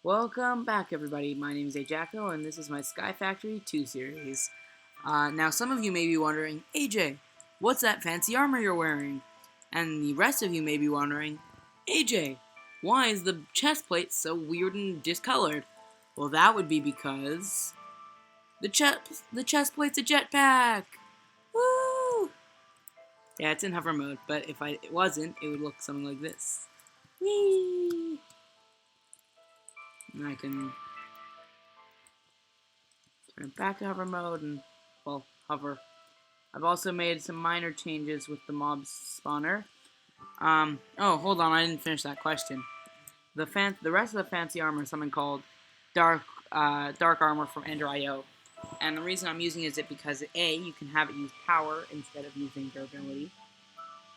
Welcome back, everybody. My name is aJaco, and this is my Sky Factory 2 series. Now, some of you may be wondering, AJ, what's that fancy armor you're wearing? And the rest of you may be wondering, AJ, why is the chest plate so weird and discolored? Well, that would be because the chest plate's a jetpack. Woo! Yeah, it's in hover mode, but if it wasn't, it would look something like this. Whee! And I can turn it back to hover mode and, well, hover. I've also made some minor changes with the mob spawner. Oh, hold on, I didn't finish that question. The rest of the fancy armor is something called dark armor from Ender.io. And the reason I'm using it is because A, you can have it use power instead of using durability.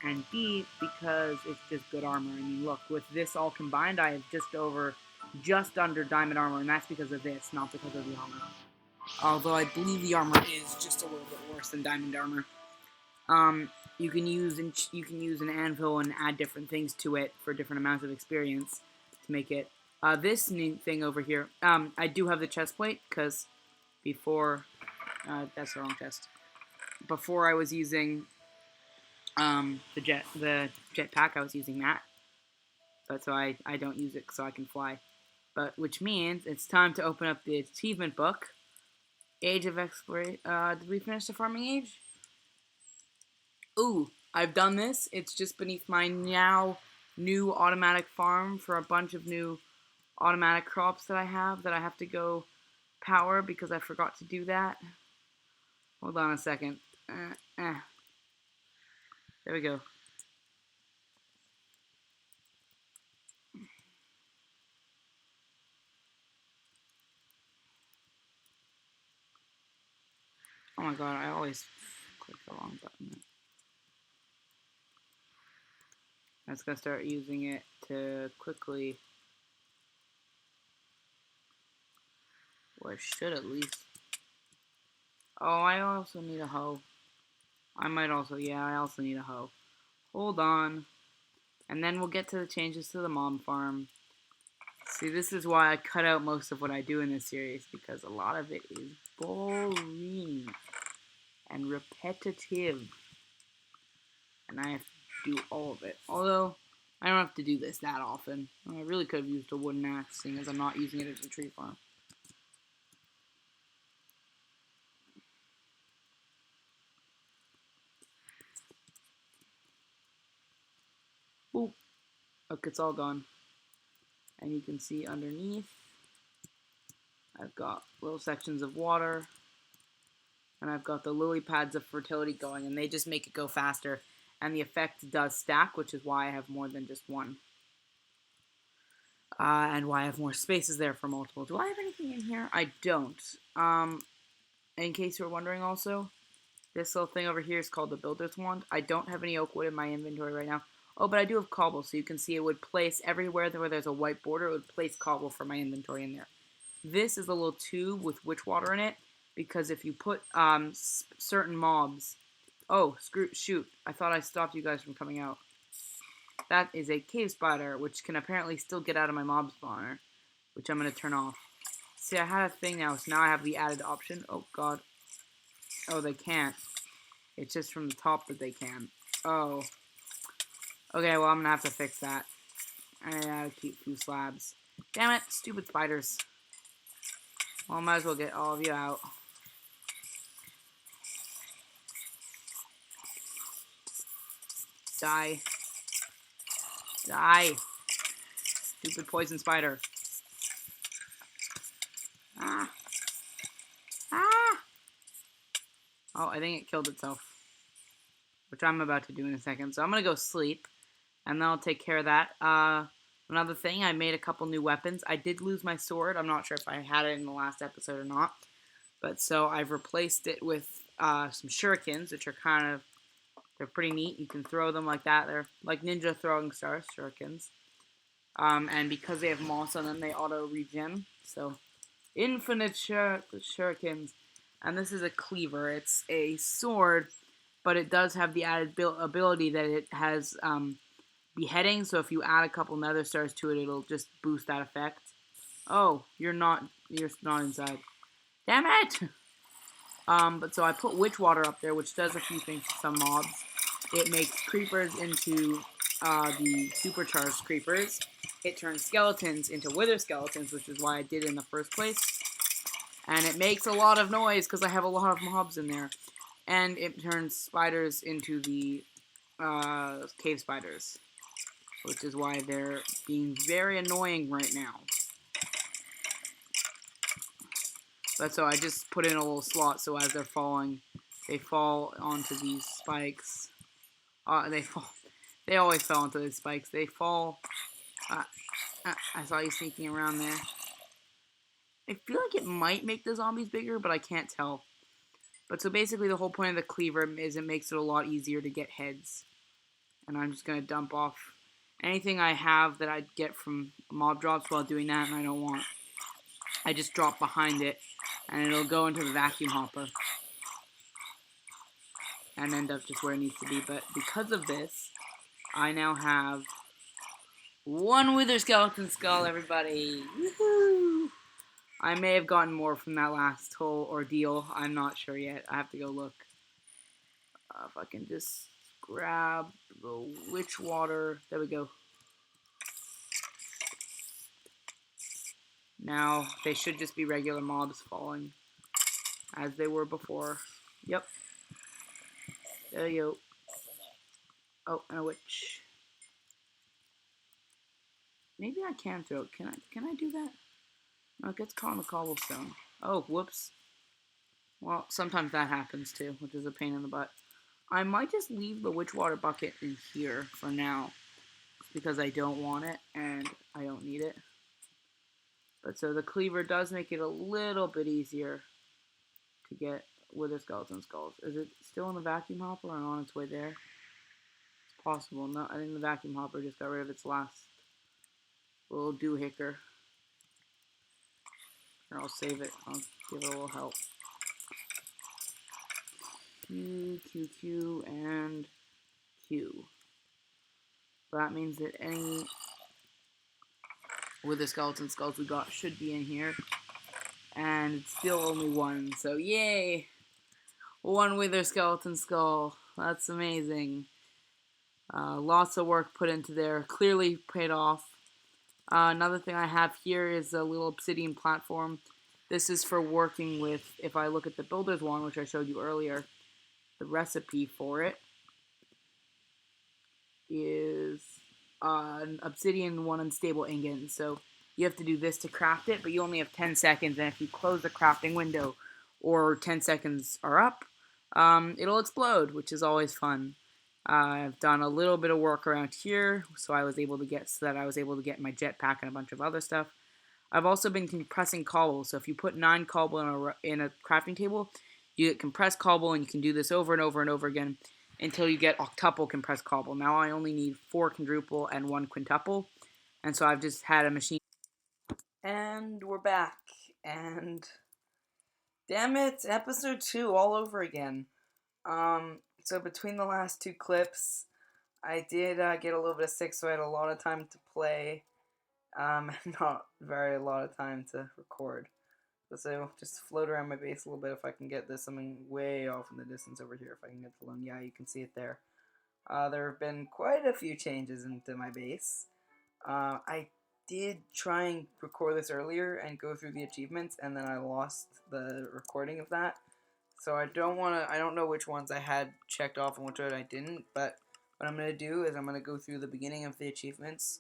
And B, because it's just good armor. I mean, look, with this all combined, I have just under diamond armor, and that's because of this, not because of the armor. Although I believe the armor is just a little bit worse than diamond armor. You can use an anvil and add different things to it for different amounts of experience to make it. This new thing over here, I do have the chest plate because before, that's the wrong chest. Before I was using the jetpack, I was using that, but so I don't use it so I can fly. But which means it's time to open up the achievement book. Age of Exploration. Did we finish the farming age? Ooh, I've done this. It's just beneath my now new automatic farm for a bunch of new automatic crops that I have to go power because I forgot to do that. Hold on a second. There we go. Oh my god, I always click the wrong button. I'm just gonna start using it to quickly. Or I should at least. Oh, I also need a hoe. I also need a hoe. Hold on. And then we'll get to the changes to the mom farm. See, this is why I cut out most of what I do in this series, because a lot of it is boring and repetitive. And I have to do all of it. Although, I don't have to do this that often. I really could have used a wooden axe, seeing as I'm not using it as a tree farm. Ooh. Look, it's all gone. And you can see underneath, I've got little sections of water. And I've got the lily pads of fertility going, and they just make it go faster. And the effect does stack, which is why I have more than just one. And why I have more spaces there for multiple. Do I have anything in here? I don't. In case you're wondering also, this little thing over here is called the Builder's Wand. I don't have any oak wood in my inventory right now. Oh, but I do have cobble, so you can see it would place everywhere where there's a white border, it would place cobble for my inventory in there. This is a little tube with witch water in it, because if you put certain mobs... Oh, shoot. I thought I stopped you guys from coming out. That is a cave spider, which can apparently still get out of my mob spawner, which I'm going to turn off. See, I had a thing now, so now I have the added option. Oh, God. Oh, they can't. It's just from the top that they can. Oh. Okay, well, I'm going to have to fix that. I gotta keep 2 slabs. Damn it, stupid spiders. Well, I might as well get all of you out. Die. Die. Stupid poison spider. Ah. Ah. Oh, I think it killed itself. Which I'm about to do in a second. So I'm going to go sleep. And then I'll take care of that. Another thing, I made a couple new weapons. I did lose my sword. I'm not sure if I had it in the last episode or not. But so I've replaced it with some shurikens, which are they're pretty neat. You can throw them like that. They're like ninja throwing stars, shurikens. And because they have moss on them, they auto-regen. So, infinite shurikens. And this is a cleaver. It's a sword, but it does have the added ability that it has beheading, so if you add a couple nether stars to it, it'll just boost that effect. Oh, you're not inside. Damn it! But so I put witch water up there, which does a few things to some mobs. It makes creepers into the supercharged creepers. It turns skeletons into wither skeletons, which is why I did it in the first place. And it makes a lot of noise because I have a lot of mobs in there. And it turns spiders into the cave spiders, which is why they're being very annoying right now. But so I just put in a little slot so as they're falling, they fall onto these spikes. They always fall onto these spikes. They fall. I saw you sneaking around there. I feel like it might make the zombies bigger, but I can't tell. But so basically the whole point of the cleaver is it makes it a lot easier to get heads. And I'm just going to dump off anything I have that I'd get from mob drops while doing that, and I don't want. I just drop behind it, and it'll go into the vacuum hopper. And end up just where it needs to be. But because of this, I now have one wither skeleton skull, everybody. Woohoo! I may have gotten more from that last whole ordeal. I'm not sure yet. I have to go look. If I can just grab the witch water. There we go. Now, they should just be regular mobs falling as they were before. Yep. There you go. Oh, and a witch. Maybe I can throw it. Can I do that? No, it gets caught on the cobblestone. Oh, whoops. Well, sometimes that happens too, which is a pain in the butt. I might just leave the witch water bucket in here for now, because I don't want it and I don't need it. But so the cleaver does make it a little bit easier to get wither skeleton skulls. Is it still in the vacuum hopper or on its way there? It's possible. No, I think the vacuum hopper just got rid of its last little doohicker. Or I'll save it. I'll give it a little help. Q, Q, Q, and Q. So that means that any wither skeleton skulls we got should be in here. And it's still only one, so yay! One wither skeleton skull. That's amazing. Lots of work put into there. Clearly paid off. Another thing I have here is a little obsidian platform. This is for working with, if I look at the builder's wand, which I showed you earlier, the recipe for it is an obsidian one unstable ingot. So you have to do this to craft it, but you only have 10 seconds, and if you close the crafting window or 10 seconds are up, it'll explode, which is always fun. I've done a little bit of work around here, so I was able to get my jetpack and a bunch of other stuff. I've also been compressing cobble, so if you put 9 cobble in a crafting table, you get compressed cobble, and you can do this over and over and over again until you get octuple compressed cobble. Now I only need 4 quadruple and 1 quintuple, and so I've just had a machine. And we're back, and damn it, episode 2 all over again. So between the last 2 clips, I did get a little bit sick, so I had a lot of time to play, and not very a lot of time to record. So just float around my base a little bit if I can get this. I'm way off in the distance over here. If I can get the loan, yeah, you can see it there. There have been quite a few changes into my base. I did try and record this earlier and go through the achievements, and then I lost the recording of that. So I don't know which ones I had checked off and which ones I didn't, but what I'm going to do is I'm going to go through the beginning of the achievements.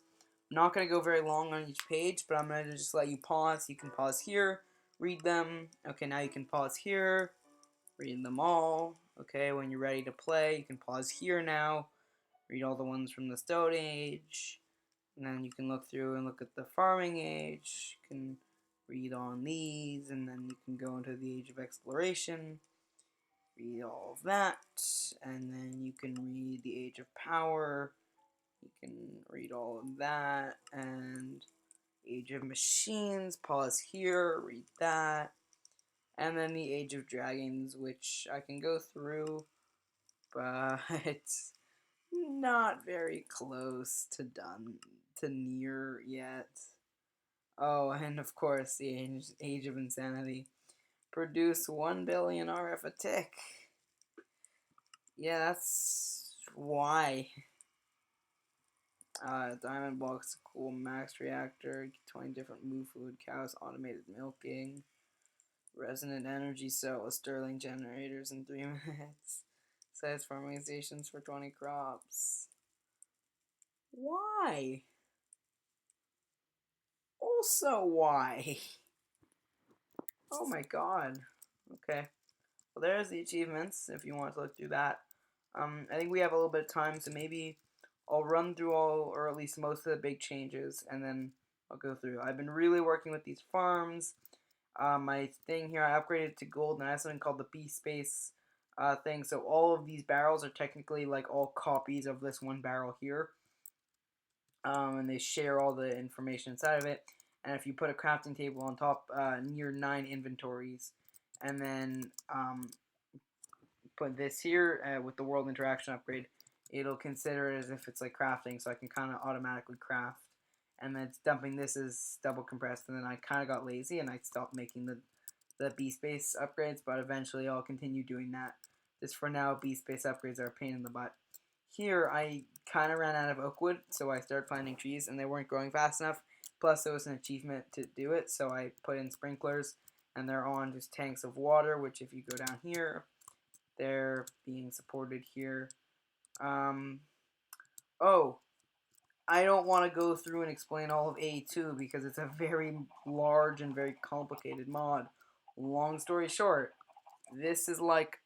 I'm not going to go very long on each page, but I'm going to just let you pause. You can pause here, read them. Okay, now you can pause here, read them all. Okay, when you're ready to play, you can pause here now, read all the ones from the Stone Age, and then you can look through and look at the Farming Age. You can read on these, and then you can go into the Age of Exploration, read all of that, and then you can read the Age of Power. You can read all of that, and Age of Machines, pause here, read that, and then the Age of Dragons, which I can go through, but Not very close to done, to near yet. Oh, and of course, the age of insanity. Produce 1 billion RF a tick. Yeah, that's why. Diamond blocks, cool max reactor, 20 different move fluid cows, automated milking, resonant energy cell with Stirling generators in 3 minutes, size farming stations for 20 crops. Why? Also, why? Oh my god. Okay. Well, there's the achievements, if you want to look through that. I think we have a little bit of time, so maybe I'll run through all, or at least most of the big changes, and then I'll go through. I've been really working with these farms. My thing here, I upgraded to gold, and I have something called the B-Space thing, so all of these barrels are technically like all copies of this one barrel here. And they share all the information inside of it. And if you put a crafting table on top near 9 inventories, and then put this here with the world interaction upgrade, it'll consider it as if it's like crafting, so I can kind of automatically craft. And then it's dumping this as double compressed, and then I kind of got lazy and I stopped making the B-Space upgrades, but eventually I'll continue doing that. Just for now, B-Space upgrades are a pain in the butt. Here, I kind of ran out of oak wood, so I started planting trees, and they weren't growing fast enough. Plus, there was an achievement to do it, so I put in sprinklers, and they're on just tanks of water, which if you go down here, they're being supported here. Oh, I don't want to go through and explain all of A2 because it's a very large and very complicated mod. Long story short, this is like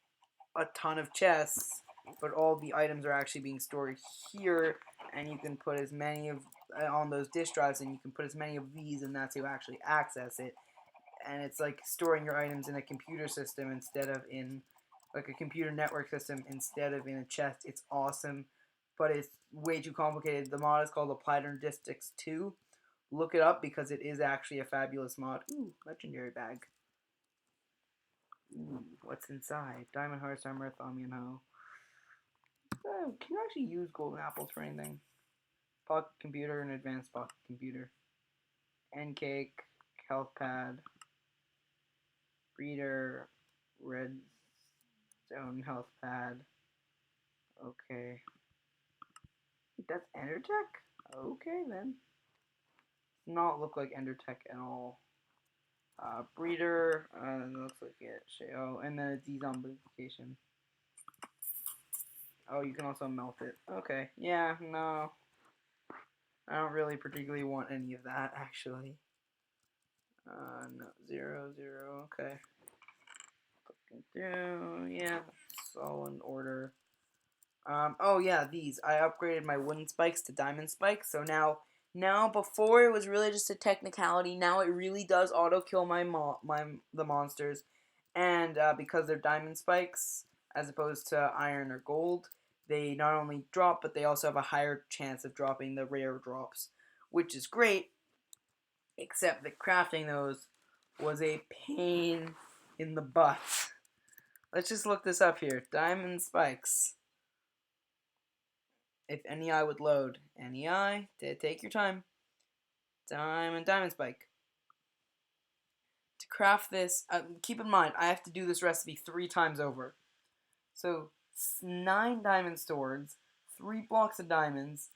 a ton of chests, but all the items are actually being stored here, and you can put as many of on those disk drives, and you can put as many of these, and that's how you actually access it. And it's like storing your items in a computer system instead of in like a computer network system instead of in a chest. It's awesome, but it's way too complicated. The mod is called Applied Logistics 2. Look it up because it is actually a fabulous mod. Ooh, legendary bag. Ooh, what's inside? Diamond Hearts, Armor, Thaumian Hoe. Oh, can you actually use golden apples for anything? Pocket computer and advanced pocket computer. End cake, health pad, breeder, redstone health pad. Okay. That's Endertech? Okay then. Does not look like Endertech at all. Breeder, looks like it. Oh, and then a zombification. Oh, you can also melt it. Okay, yeah, no. I don't really particularly want any of that, actually. No, 0, 0, okay. Looking through, yeah, it's all in order. Oh yeah, these. I upgraded my wooden spikes to diamond spikes, so now before it was really just a technicality, now it really does auto-kill the monsters, and because they're diamond spikes, as opposed to iron or gold, they not only drop, but they also have a higher chance of dropping the rare drops, which is great, except that crafting those was a pain in the butt. Let's just look this up here. Diamond spikes. If NEI would load. NEI, take your time. Diamond spike. To craft this, keep in mind, I have to do this recipe 3 times over. So, 9 diamond swords, 3 blocks of diamonds,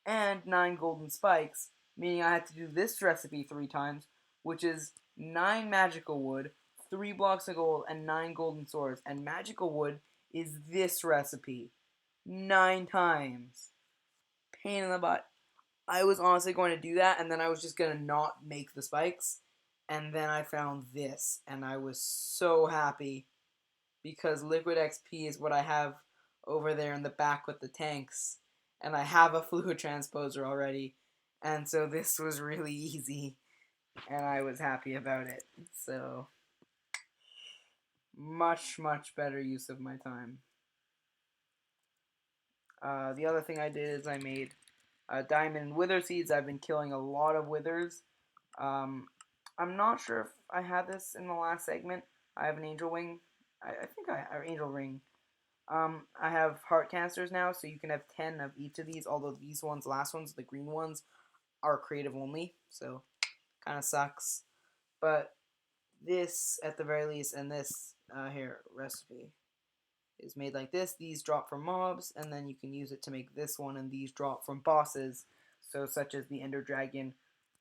and 9 golden spikes, meaning I have to do this recipe 3 times, which is 9 magical wood, 3 blocks of gold, and 9 golden swords. And magical wood is this recipe 9 times. Pain in the butt. I was honestly going to do that, and then I was just going to not make the spikes. And then I found this, and I was so happy because Liquid XP is what I have over there in the back with the tanks. And I have a fluid transposer already, and so this was really easy, and I was happy about it. So, much, much better use of my time. The other thing I did is I made diamond wither seeds. I've been killing a lot of withers. I'm not sure if I had this in the last segment. I have an angel wing. I think I have an angel ring. I have heart canisters now, so you can have 10 of each of these, although these ones, last ones, the green ones, are creative only, so kind of sucks. But this, at the very least, and this, here, recipe, is made like this. These drop from mobs, and then you can use it to make this one, and these drop from bosses, so such as the Ender Dragon,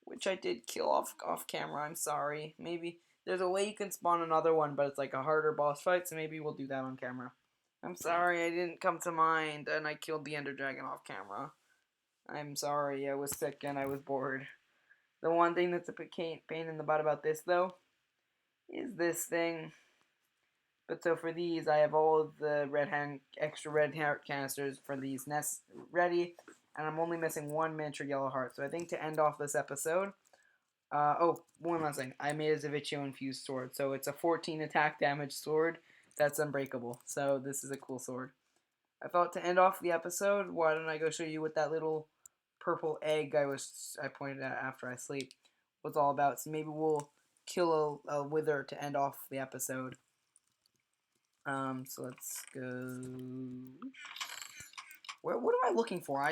which I did kill off camera, I'm sorry. Maybe there's a way you can spawn another one, but it's like a harder boss fight, so maybe we'll do that on camera. I'm sorry, I didn't come to mind, and I killed the Ender Dragon off camera. I'm sorry, I was sick and I was bored. The one thing that's a pain in the butt about this, though, is this thing. But so for these, I have all of the extra red heart canisters for these nests ready, and I'm only missing one miniature yellow heart. So I think to end off this episode, one last thing. I made a Zavicchio infused sword, so it's a 14 attack damage sword that's unbreakable. So this is a cool sword. I thought to end off the episode, why don't I go show you what that little purple egg I pointed at after I sleep was all about. So maybe we'll kill a wither to end off the episode. So let's go. What am I looking for?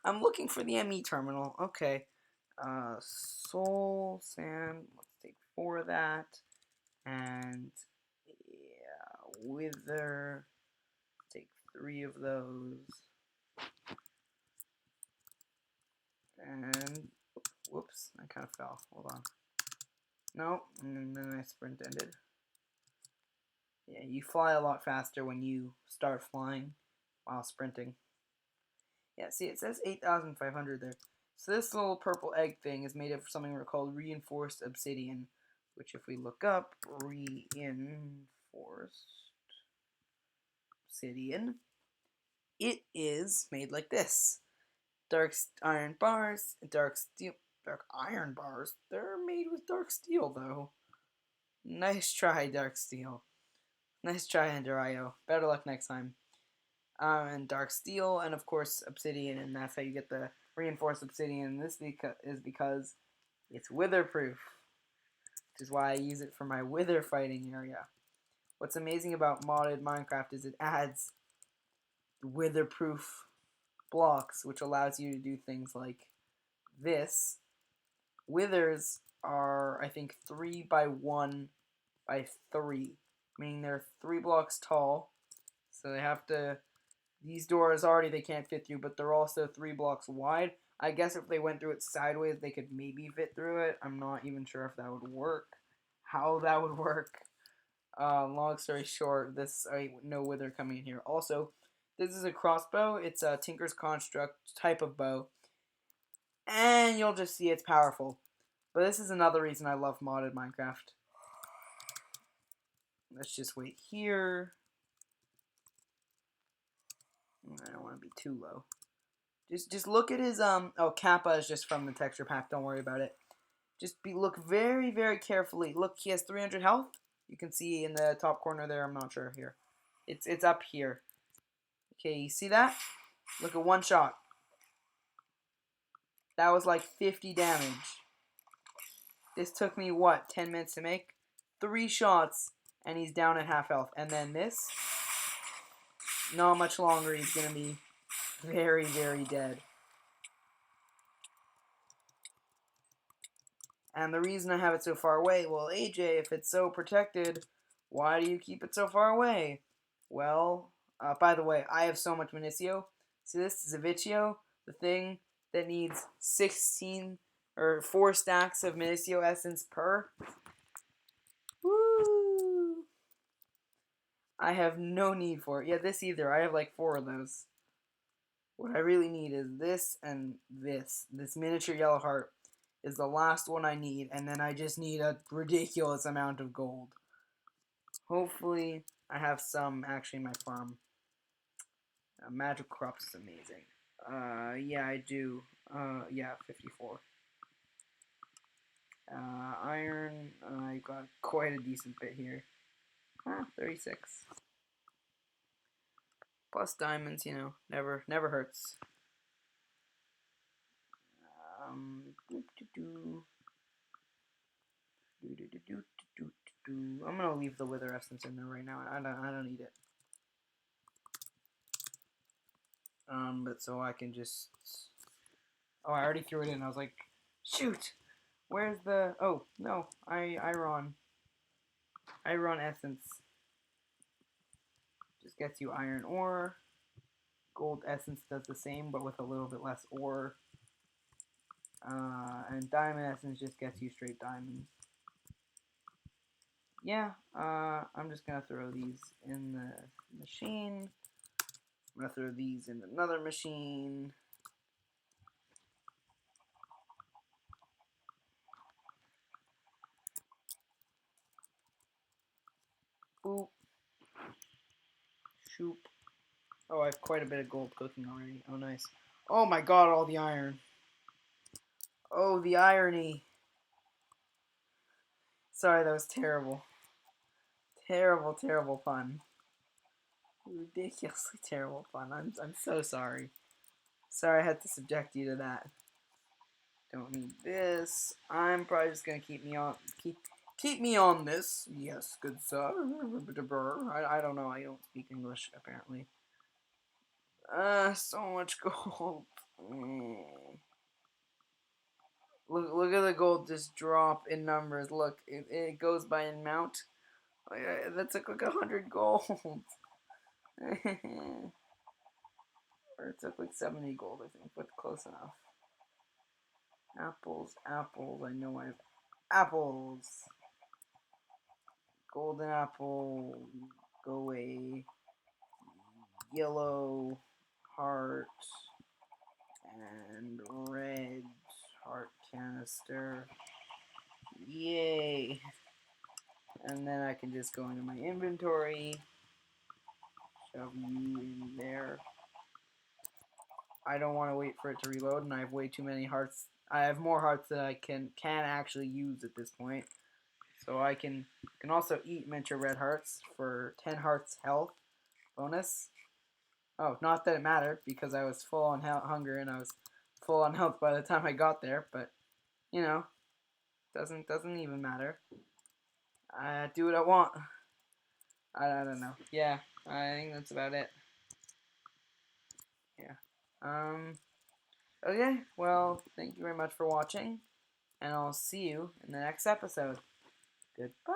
I'm looking for the ME terminal. Okay. Soul sand. Let's take 4 of that, and yeah, wither. Take 3 of those, and whoops, I kind of fell. Hold on. No, and then my sprint ended. Yeah, you fly a lot faster when you start flying while sprinting. Yeah, see, it says 8,500 there. So this little purple egg thing is made of something called reinforced obsidian, which if we look up, reinforced obsidian, it is made like this. Dark iron bars, dark iron bars. They're made with dark steel, though. Nice try, dark steel. Nice try, Ender.io. Better luck next time. And dark steel, and of course obsidian, and that's how you get the reinforced obsidian. This is because it's witherproof, which is why I use it for my wither fighting area. What's amazing about modded Minecraft is it adds witherproof blocks, which allows you to do things like this. Withers are, I think, 3 by 1 by 3, meaning they're 3 blocks tall, so they have to. These doors already they can't fit through, but they're also 3 blocks wide. I guess if they went through it sideways, they could maybe fit through it. I'm not even sure if that would work. How that would work. Long story short, no wither coming in here. Also, this is a crossbow. It's a Tinker's Construct type of bow. And you'll just see it's powerful. But this is another reason I love modded Minecraft. Let's just wait here. I don't want to be too low. Just look at his Kappa is just from the texture pack. Don't worry about it. Look very, very carefully. Look, he has 300 health. You can see in the top corner there. I'm not sure here. It's up here. Okay, you see that? Look at one shot. That was like 50 damage. This took me what, 10 minutes to make? 3 shots and he's down at half health. And then this, not much longer, he's gonna be very, very dead. And the reason I have it so far away, well, AJ, if it's so protected, why do you keep it so far away? Well, by the way, I have so much Minicio. See this Zavicchio, the thing that needs 16 or 4 stacks of Minicio essence per. Woo! I have no need for it. Yeah, this either. I have like 4 of those. What I really need is this and this. This miniature yellow heart is the last one I need, and then I just need a ridiculous amount of gold. Hopefully, I have some actually in my farm. Magic crops is amazing. Yeah, I do. Yeah, 54. Iron, I got quite a decent bit here. 36. Plus diamonds, you know, never hurts. I'm gonna leave the wither essence in there right now. I don't need it. But so I can just... Oh, I already threw it in. I was like, shoot! Where's the... Oh, no. Iron essence. Just gets you iron ore. Gold essence does the same, but with a little bit less ore. And diamond essence just gets you straight diamonds. Yeah, I'm just gonna throw these in the machine. I'm gonna throw these in another machine. Boop. Shoop. Oh, I have quite a bit of gold cooking already. Oh, nice. Oh my god, all the iron. Oh, the irony. Sorry, that was terrible. Terrible, terrible fun. Ridiculously terrible fun. I'm so sorry. Sorry I had to subject you to that. Don't need this. I'm probably just gonna keep me on this. Yes, good sir. I don't know. I don't speak English apparently. So much gold. Look at the gold just drop in numbers. Look, it goes by in amount. That took like 100 gold. Or it took like 70 gold, I think, but close enough. Apples. I know I have apples. Golden apple. Go away. Yellow heart. And red heart canister. Yay. And then I can just go into my inventory. Shove you in there. I don't want to wait for it to reload, and I have way too many hearts. I have more hearts than I can actually use at this point. So I can also eat miniature red hearts for 10 hearts health bonus. Oh, not that it mattered, because I was full on hunger and I was full on health by the time I got there, but, you know, doesn't even matter. I do what I want. I don't know. Yeah, I think that's about it. Yeah. Okay, well, thank you very much for watching, and I'll see you in the next episode. Goodbye!